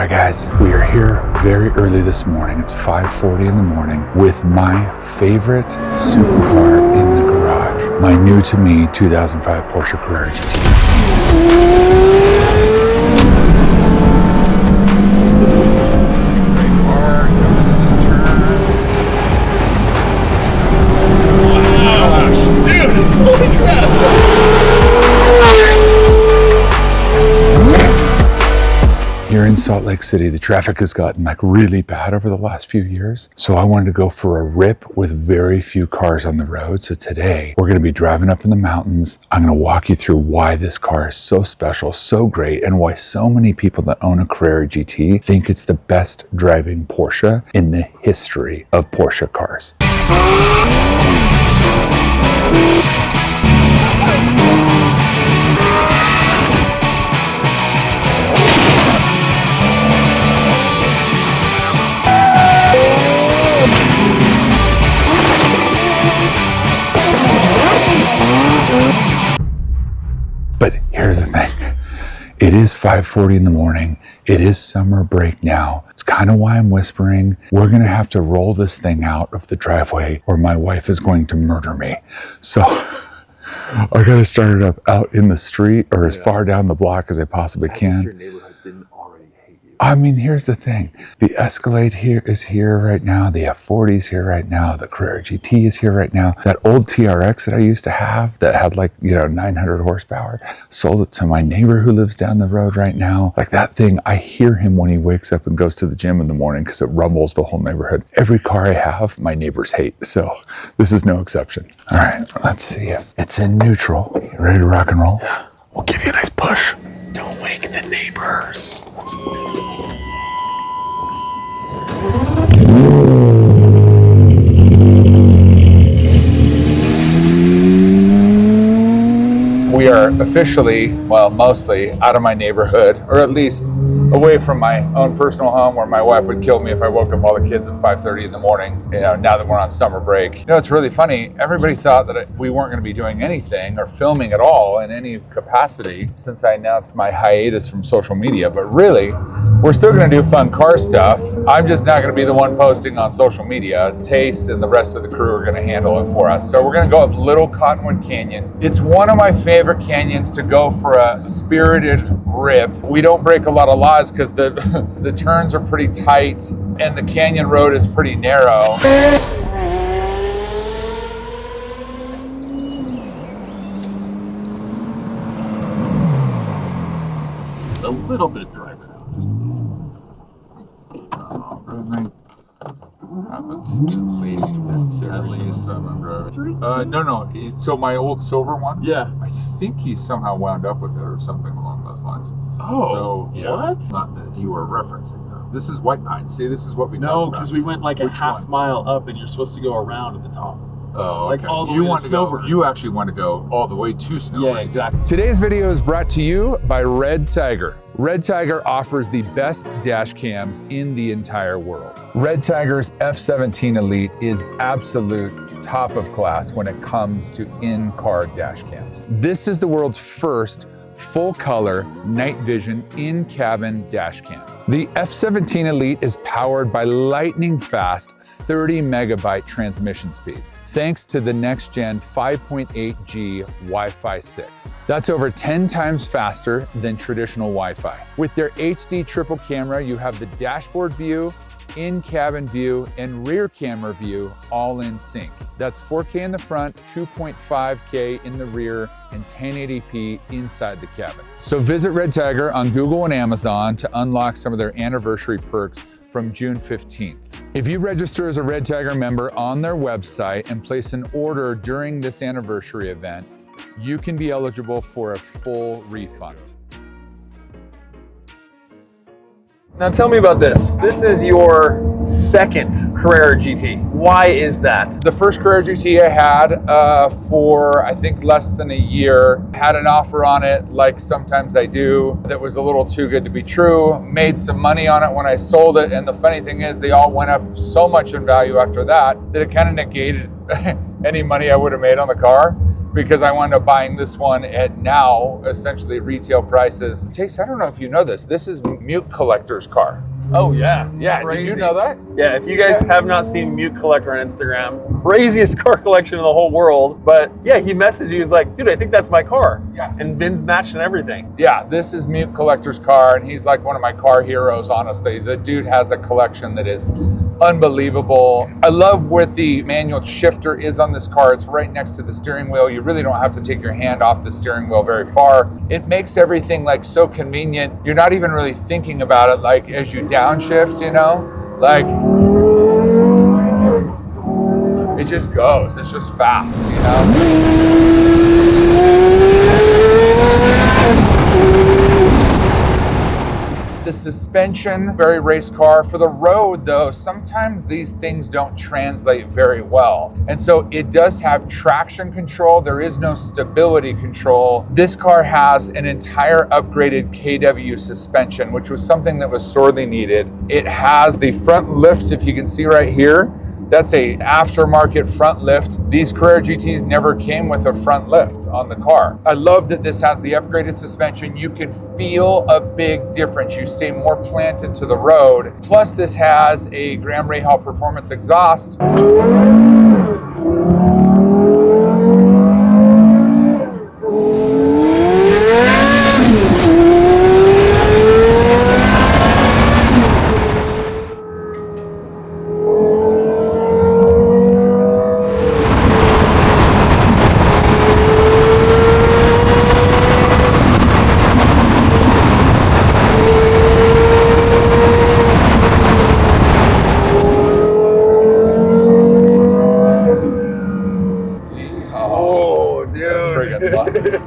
right, guys, we are here very early this morning. It's 5:40 in the morning with my favorite supercar in the garage. My new to me 2005 Porsche Carrera GT. Here in Salt Lake City, the traffic has gotten like really bad over the last few years. So I wanted to go for a rip with very few cars on the road. So today we're going to be driving up in the mountains. I'm going to walk you through why this car is so special, so great, and why so many people that own a Carrera GT think it's the best driving Porsche in the history of Porsche cars. But here's the thing, it is 5:40 in the morning. It is summer break now. It's kind of why I'm whispering. We're gonna have to roll this thing out of the driveway or my wife is going to murder me. So I gotta start it up out in the street or as far down the block as I possibly can. If your neighborhood didn't already hate you. I mean, here's the thing. The Escalade here is here right now. The F40 is here right now. The Carrera GT is here right now. That old TRX that I used to have that had like, 900 horsepower, sold it to my neighbor who lives down the road right now. Like that thing, I hear him when he wakes up and goes to the gym in the morning because it rumbles the whole neighborhood. Every car I have, my neighbors hate. So this is no exception. All right, let's see if it's in neutral. You ready to rock and roll? Yeah, we'll give you a nice push. Don't wake the neighbors. We are officially, well, mostly out of my neighborhood, or at least away from my own personal home where my wife would kill me if I woke up all the kids at 5:30 in the morning, now that we're on summer break. It's really funny. Everybody thought that we weren't going to be doing anything or filming at all in any capacity since I announced my hiatus from social media, but really, we're still going to do fun car stuff. I'm just not going to be the one posting on social media. Tace and the rest of the crew are going to handle it for us. So we're going to go up Little Cottonwood Canyon. It's one of my favorite canyons to go for a spirited rip. We don't break a lot of laws because the turns are pretty tight and the canyon road is pretty narrow. A little bit driver now. Happens at least once every time I'm driving. No. So my old silver one. Yeah. I think he somehow wound up with it or something along those lines. Oh. So yeah. What? Not that you were referencing though. This is White Pine. See, this is what we talked No, about. because we went like a half one? mile up, and you're supposed to go around at the top. Oh, like okay. all the You way want to to go? Snowbird. You actually want to go all the way to Snowbird. Yeah, exactly. Today's video is brought to you by Redtiger. Redtiger offers the best dash cams in the entire world. Redtiger's F17 Elite is absolute top of class when it comes to in-car dash cams. This is the world's first full-color night vision in-cabin dash cam. The F17 Elite is powered by lightning-fast 30 megabyte transmission speeds, thanks to the next-gen 5.8G Wi-Fi 6. That's over 10 times faster than traditional Wi-Fi. With their HD triple camera, you have the dashboard view, in-cabin view, and rear camera view all in sync. That's 4K in the front, 2.5K in the rear, and 1080p inside the cabin. So visit Redtiger on Google and Amazon to unlock some of their anniversary perks from June 15th. If you register as a Redtiger member on their website and place an order during this anniversary event, you can be eligible for a full refund. Now tell me about this. This is your second Carrera GT. Why is that? The first Carrera GT I had for I think less than a year, had an offer on it like sometimes I do that was a little too good to be true, made some money on it when I sold it, and the funny thing is they all went up so much in value after that that it kind of negated any money I would have made on the car. because I wound up buying this one at now essentially retail prices. Taste, I don't know if you know this. This is Mute Collector's car. Oh yeah. Yeah, Crazy. did you know that? Yeah, if you guys have not seen Mute Collector on Instagram, craziest car collection in the whole world. But yeah, he messaged you, he was like, dude, I think that's my car. Yes. And VIN's matched and everything. Yeah, this is Mute Collector's car, and he's like one of my car heroes, honestly. The dude has a collection that is unbelievable. I love where the manual shifter is on this car. It's right next to the steering wheel. You really don't have to take your hand off the steering wheel very far. It makes everything like so convenient. You're not even really thinking about it like as you downshift, you know? Like, it just goes. It's just fast, you know? The suspension, very race car. For the road though, sometimes these things don't translate very well. And so it does have traction control. There is no stability control. This car has an entire upgraded KW suspension, which was something that was sorely needed. It has the front lift, if you can see right here. That's a aftermarket front lift. These Carrera GTs never came with a front lift on the car. I love that this has the upgraded suspension. You can feel a big difference. You stay more planted to the road. Plus this has a Graham Rahal Performance exhaust.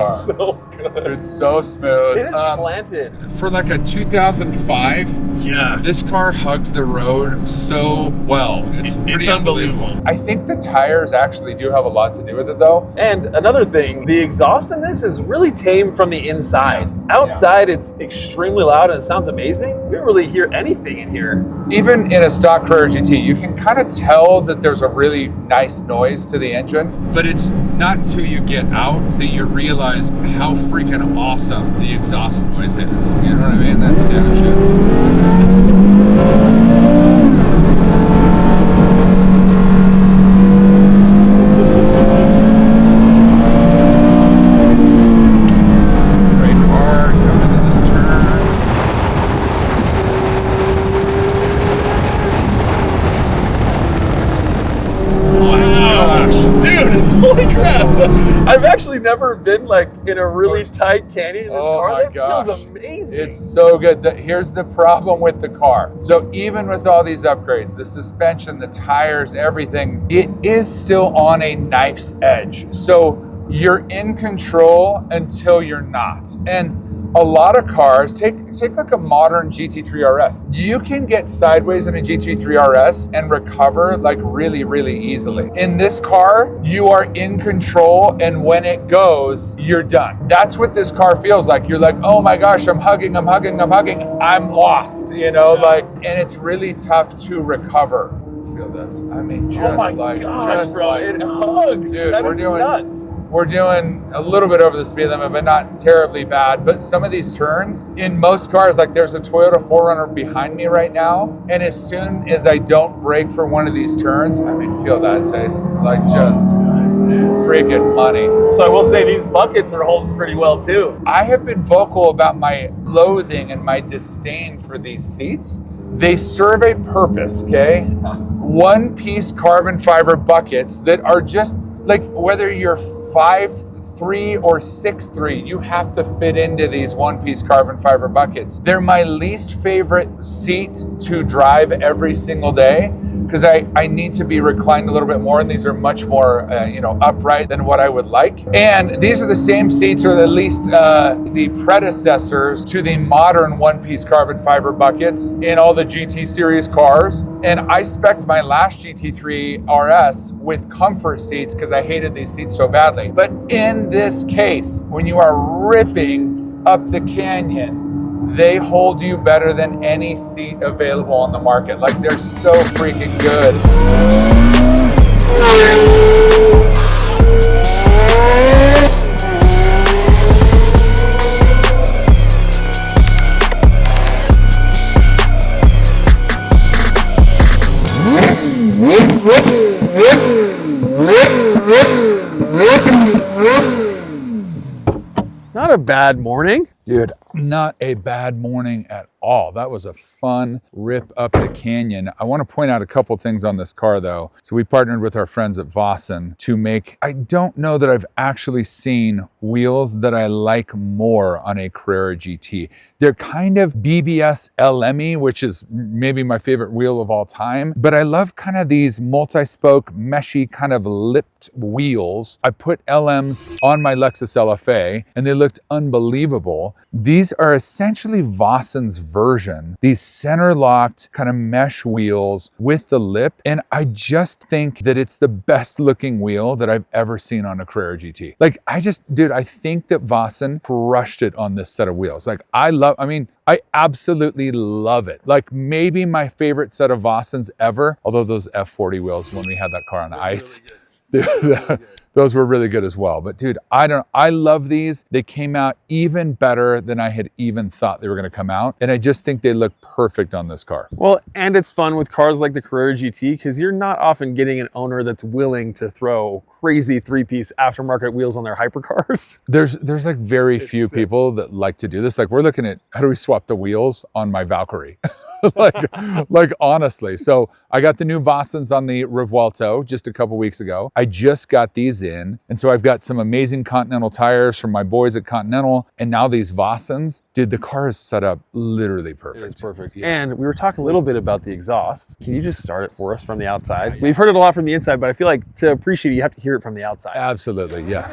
So good. It's so smooth. It is planted. For like a 2005, Yeah. this car hugs the road so well. It's pretty unbelievable. I think the tires actually do have a lot to do with it though. And another thing, the exhaust in this is really tame from the inside. Yes. Outside, it's extremely loud and it sounds amazing. We don't really hear anything in here. Even in a stock Carrera GT, you can kind of tell that there's a really nice noise to the engine, but it's not until you get out that you realize how freaking awesome the exhaust noise is. You know what I mean? That's downshift. Holy crap! I've actually never been like in a really tight canyon in this car. My That gosh. feels amazing. It's so good. Here's the problem with the car. So even with all these upgrades, the suspension, the tires, everything, it is still on a knife's edge. So you're in control until you're not. And a lot of cars, take like a modern GT3 RS. You can get sideways in a GT3 RS and recover like really, really easily. In this car, you are in control, and when it goes, you're done. That's what this car feels like. You're like, oh my gosh, I'm hugging, I'm lost, you know, like, and it's really tough to recover. Feel this. I mean, just oh my like, gosh, just bro, like, it hugs. dude, That we're is doing nuts. We're doing a little bit over the speed limit, but not terribly bad. But some of these turns, in most cars, like there's a Toyota 4Runner behind me right now, and as soon as I don't brake for one of these turns, I mean, feel that taste. Like just freaking money. So I will say these buckets are holding pretty well too. I have been vocal about my loathing and my disdain for these seats. They serve a purpose, okay? One-piece carbon fiber buckets that are just like, whether you're 5'3" or 6'3", you have to fit into these one-piece carbon fiber buckets. They're my least favorite seat to drive every single day because I need to be reclined a little bit more, and these are much more upright than what I would like. And these are the same seats, or at least the predecessors to the modern one-piece carbon fiber buckets in all the GT series cars. And I spec'd my last GT3 RS with comfort seats because I hated these seats so badly. But in this case, when you are ripping up the canyon, they hold you better than any seat available on the market. Like, they're so freaking good. Not a bad morning. Dude, not a bad morning at all. That was a fun rip up the canyon. I want to point out a couple things on this car though. So we partnered with our friends at Vossen to make, I don't know that I've actually seen wheels that I like more on a Carrera GT. They're kind of BBS LM-y, which is maybe my favorite wheel of all time, but I love kind of these multi-spoke, meshy kind of lipped wheels. I put LMs on my Lexus LFA and they looked unbelievable. These are essentially Vossen's version, these center locked kind of mesh wheels with the lip. And I just think that it's the best looking wheel that I've ever seen on a Carrera GT. Like I think that Vossen crushed it on this set of wheels. Like I absolutely love it. Like maybe my favorite set of Vossens ever, although those F40 wheels when we had that car on ice, those were really good as well. But dude, I love these. They came out even better than I had even thought they were gonna come out. And I just think they look perfect on this car. Well, and it's fun with cars like the Carrera GT because you're not often getting an owner that's willing to throw crazy three-piece aftermarket wheels on their hypercars. There's like very few people that like to do this. Like we're looking at how do we swap the wheels on my Valkyrie? like honestly. So I got the new Vossens on the Revuelto just a couple weeks ago. I just got these in. And so I've got some amazing Continental tires from my boys at Continental. And now these Vossens, dude, the car is set up literally perfect. It's perfect. Yeah. And we were talking a little bit about the exhaust. Can you just start it for us from the outside? We've heard it a lot from the inside, but I feel like to appreciate it, you have to hear it from the outside. Absolutely, yeah.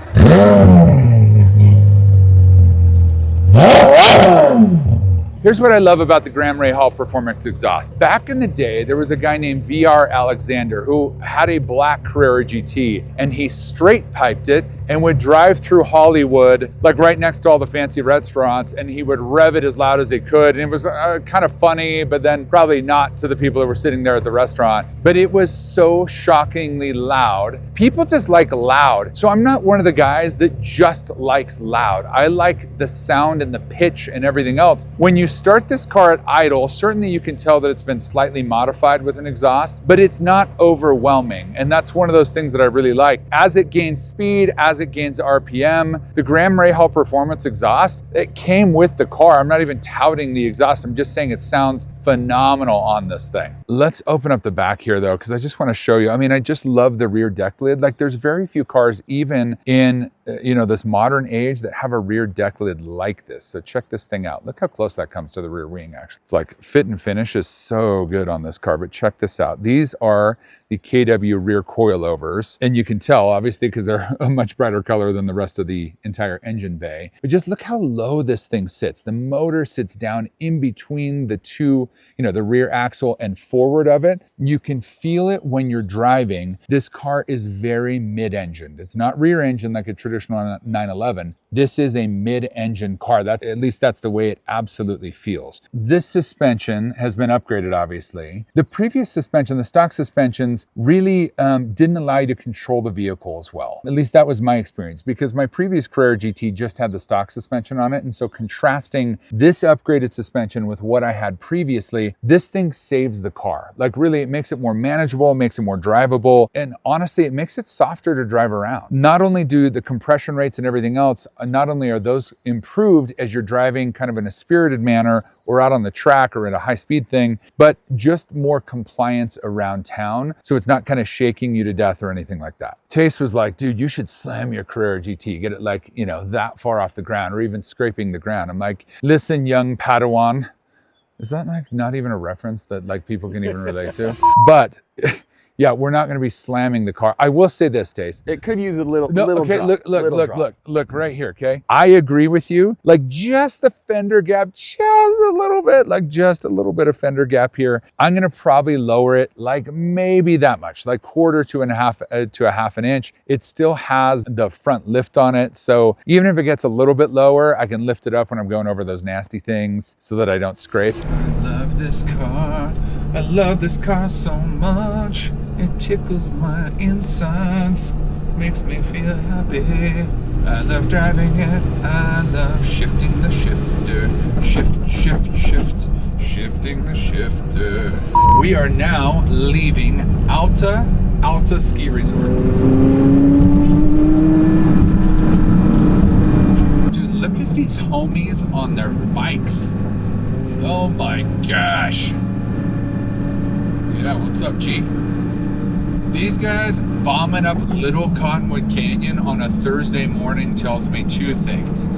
Here's what I love about the Graham Rahal Performance exhaust. Back in the day, there was a guy named VR Alexander who had a black Carrera GT and he straight piped it and would drive through Hollywood, like right next to all the fancy restaurants, and he would rev it as loud as he could. And it was kind of funny, but then probably not to the people that were sitting there at the restaurant. But it was so shockingly loud. People just like loud. So I'm not one of the guys that just likes loud. I like the sound and the pitch and everything else. When you start this car at idle, certainly you can tell that it's been slightly modified with an exhaust, but it's not overwhelming. And that's one of those things that I really like. As it gains speed, as it gains RPM, the Graham Rahal Performance exhaust, it came with the car. I'm not even touting the exhaust. I'm just saying it sounds phenomenal on this thing. Let's open up the back here though, because I just want to show you. I mean, I just love the rear deck lid. Like there's very few cars even in this modern age that have a rear deck lid like this. So check this thing out. Look how close that comes to the rear wing actually. It's like fit and finish is so good on this car, but check this out. These are the KW rear coilovers. And you can tell obviously because they're a much brighter color than the rest of the entire engine bay. But just look how low this thing sits. The motor sits down in between the two, the rear axle and forward of it. You can feel it when you're driving. This car is very mid-engined. It's not rear engine like a traditional 911. This is a mid-engine car. At least that's the way it absolutely feels. This suspension has been upgraded, obviously. The previous suspension, the stock suspensions, really didn't allow you to control the vehicle as well. At least that was my experience because my previous Carrera GT just had the stock suspension on it. And so contrasting this upgraded suspension with what I had previously, this thing saves the car. Like really, it makes it more manageable, makes it more drivable. And honestly, it makes it softer to drive around. Not only do the compression rates and everything else, not only are those improved as you're driving kind of in a spirited manner or out on the track or in a high speed thing, but just more compliance around town. So it's not kind of shaking you to death or anything like that. Tace was like, dude, you should slam your Carrera GT, get it like, that far off the ground or even scraping the ground. I'm like, listen, young Padawan. Is that like not even a reference that like people can even relate to? But yeah, we're not going to be slamming the car. I will say this, Tace. It could use a little okay, drop. look right here, okay? I agree with you. Like just the fender gap, just a little bit, like just a little bit of fender gap here. I'm going to probably lower it like maybe that much, like quarter to a half an inch. It still has the front lift on it. So even if it gets a little bit lower, I can lift it up when I'm going over those nasty things so that I don't scrape. I love this car. I love this car so much. It tickles my insides, makes me feel happy. I love driving it. I love shifting the shifter. Shift, shift, shift, Shifting the shifter. We are now leaving Alta Ski Resort. Dude, look at these homies on their bikes. Oh my gosh. Yeah, what's up, G? These guys bombing up Little Cottonwood Canyon on a Thursday morning tells me two things.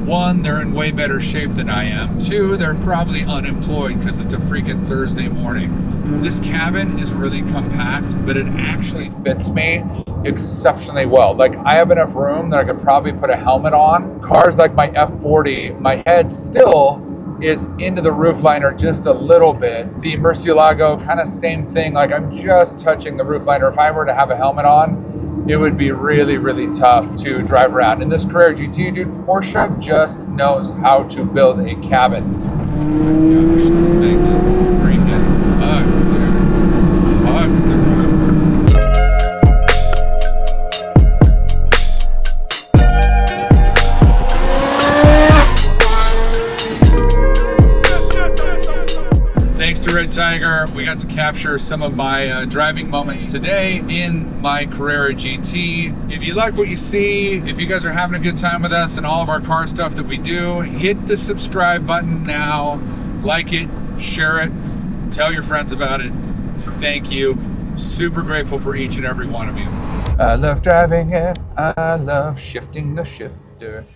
One, they're in way better shape than I am. Two, they're probably unemployed because it's a freaking Thursday morning. This cabin is really compact, but it actually fits me exceptionally well. Like, I have enough room that I could probably put a helmet on. Cars like my F40, my head still is into the roofliner just a little bit. The Murcielago, kind of same thing. Like, I'm just touching the roofliner. If I were to have a helmet on, it would be really, really tough to drive around. In this Carrera GT, dude, Porsche just knows how to build a cabin. Oh my gosh, this thing just freaking hugs, dude. Hugs the road. Thanks to Redtiger, we got to capture some of my driving moments today in my Carrera GT. If you like what you see, if you guys are having a good time with us and all of our car stuff that we do, hit the subscribe button now, like it, share it, tell your friends about it. Thank you. Super grateful for each and every one of you. I love driving it. I love shifting the shifter.